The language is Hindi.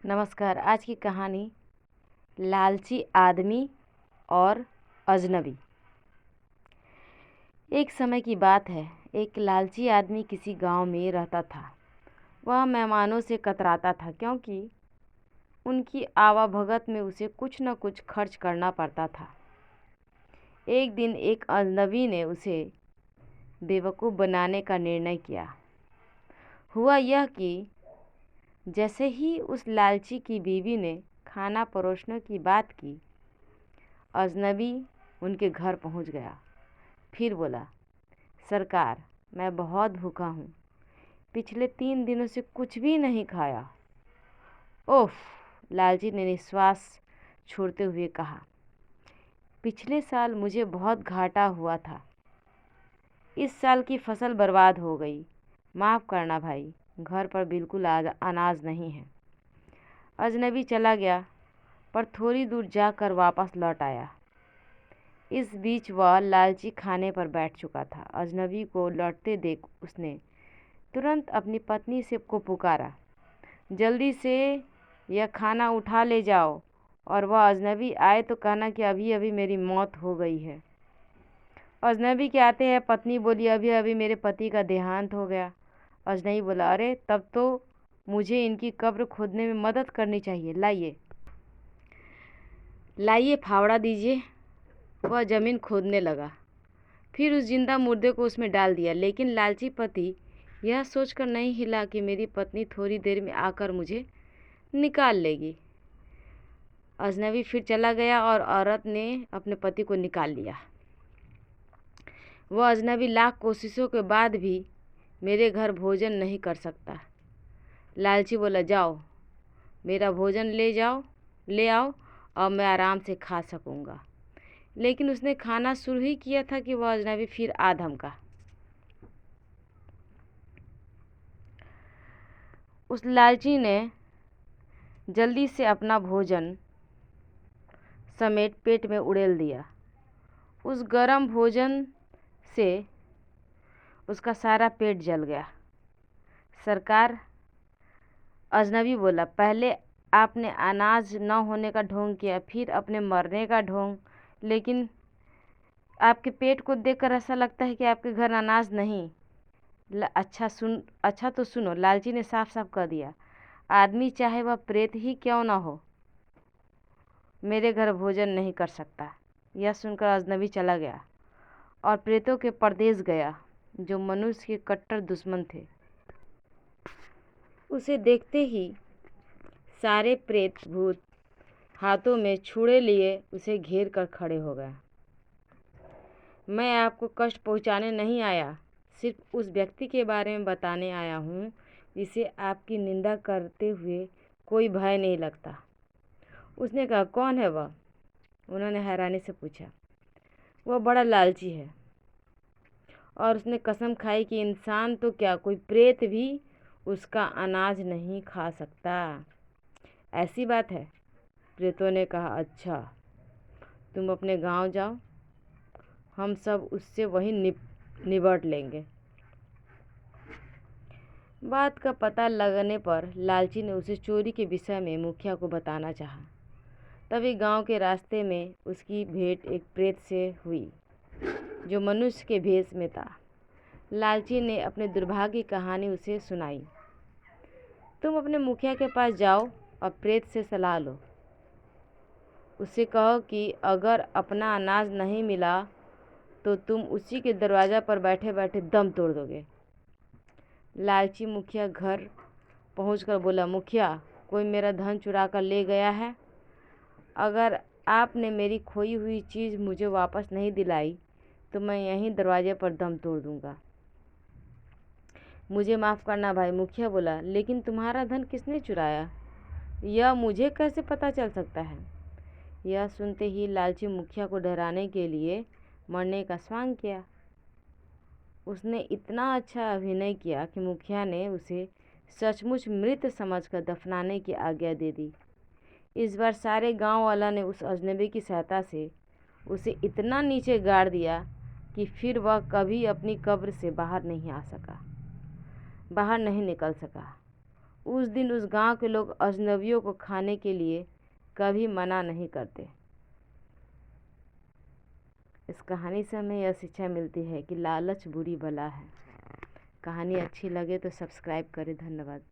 नमस्कार। आज की कहानी लालची आदमी और अजनबी। एक समय की बात है। एक लालची आदमी किसी गांव में रहता था। वह मेहमानों से कतराता था क्योंकि उनकी आवाभगत में उसे कुछ न कुछ खर्च करना पड़ता था। एक दिन एक अजनबी ने उसे बेवकूफ़ बनाने का निर्णय किया। हुआ यह कि जैसे ही उस लालची की बीवी ने खाना परोसने की बात की, अजनबी उनके घर पहुंच गया। फिर बोला, सरकार, मैं बहुत भूखा हूँ। पिछले 3 दिनों से कुछ भी नहीं खाया। ओफ! लालची ने निश्वास छोड़ते हुए कहा, पिछले साल मुझे बहुत घाटा हुआ था। इस साल की फसल बर्बाद हो गई। माफ़ करना भाई, घर पर बिल्कुल अनाज नहीं है। अजनबी चला गया, पर थोड़ी दूर जाकर वापस लौट आया। इस बीच वह लालची खाने पर बैठ चुका था। अजनबी को लौटते देख उसने तुरंत अपनी पत्नी से को पुकारा, जल्दी से यह खाना उठा ले जाओ, और वह अजनबी आए तो कहना कि अभी अभी मेरी मौत हो गई है। अजनबी के आते हैं पत्नी बोली, अभी अभी मेरे पति का देहांत हो गया। अजनबी बोला, अरे तब तो मुझे इनकी कब्र खोदने में मदद करनी चाहिए। लाइए लाइए फावड़ा दीजिए। वह ज़मीन खोदने लगा, फिर उस जिंदा मुर्दे को उसमें डाल दिया। लेकिन लालची पति यह सोचकर नहीं हिला कि मेरी पत्नी थोड़ी देर में आकर मुझे निकाल लेगी। अजनबी फिर चला गया और औरत ने अपने पति को निकाल लिया। वह अजनबी लाख कोशिशों के बाद भी मेरे घर भोजन नहीं कर सकता। लालची बोला, जाओ मेरा भोजन ले आओ और मैं आराम से खा सकूँगा। लेकिन उसने खाना शुरू ही किया था कि वह अजनबी फिर आ धमका। उस लालची ने जल्दी से अपना भोजन समेट पेट में उड़ेल दिया। उस गरम भोजन से उसका सारा पेट जल गया। सरकार, अजनबी बोला, पहले आपने अनाज न होने का ढोंग किया, फिर अपने मरने का ढोंग। लेकिन आपके पेट को देखकर ऐसा लगता है कि आपके घर अनाज नहीं। अच्छा तो सुनो, लालची ने साफ साफ कह दिया, आदमी चाहे वह प्रेत ही क्यों ना हो, मेरे घर भोजन नहीं कर सकता। यह सुनकर अजनबी चला गया और प्रेतों के परदेश गया, जो मनुष्य के कट्टर दुश्मन थे। उसे देखते ही सारे प्रेत भूत हाथों में छुरे लिए उसे घेर कर खड़े हो गए। मैं आपको कष्ट पहुंचाने नहीं आया, सिर्फ उस व्यक्ति के बारे में बताने आया हूँ जिसे आपकी निंदा करते हुए कोई भय नहीं लगता। उसने कहा, कौन है वह? उन्होंने हैरानी से पूछा। वह बड़ा लालची है, और उसने कसम खाई कि इंसान तो क्या, कोई प्रेत भी उसका अनाज नहीं खा सकता। ऐसी बात है? प्रेतों ने कहा, अच्छा, तुम अपने गांव जाओ, हम सब उससे वहीं निबट लेंगे। बात का पता लगने पर लालची ने उसे चोरी के विषय में मुखिया को बताना चाहा। तभी गांव के रास्ते में उसकी भेंट एक प्रेत से हुई, जो मनुष्य के भेष में था। लालची ने अपने दुर्भाग्य की कहानी उसे सुनाई। तुम अपने मुखिया के पास जाओ और प्रेत से सलाह लो। उससे कहो कि अगर अपना अनाज नहीं मिला तो तुम उसी के दरवाज़ा पर बैठे बैठे दम तोड़ दोगे। लालची मुखिया घर पहुंचकर बोला, मुखिया, कोई मेरा धन चुरा कर ले गया है। अगर आपने मेरी खोई हुई चीज़ मुझे वापस नहीं दिलाई तो मैं यहीं दरवाजे पर दम तोड़ दूंगा। मुझे माफ़ करना भाई, मुखिया बोला, लेकिन तुम्हारा धन किसने चुराया, यह मुझे कैसे पता चल सकता है? यह सुनते ही लालची मुखिया को डराने के लिए मरने का स्वांग किया। उसने इतना अच्छा अभिनय किया कि मुखिया ने उसे सचमुच मृत समझकर दफनाने की आज्ञा दे दी। इस बार सारे गांव वालों ने उस अजनबी की सहायता से उसे इतना नीचे गाड़ दिया कि फिर वह कभी अपनी कब्र से बाहर नहीं निकल सका। उस दिन उस गांव के लोग अजनबियों को खाने के लिए कभी मना नहीं करते। इस कहानी से हमें यह शिक्षा मिलती है कि लालच बुरी बला है। कहानी अच्छी लगे तो सब्सक्राइब करें। धन्यवाद।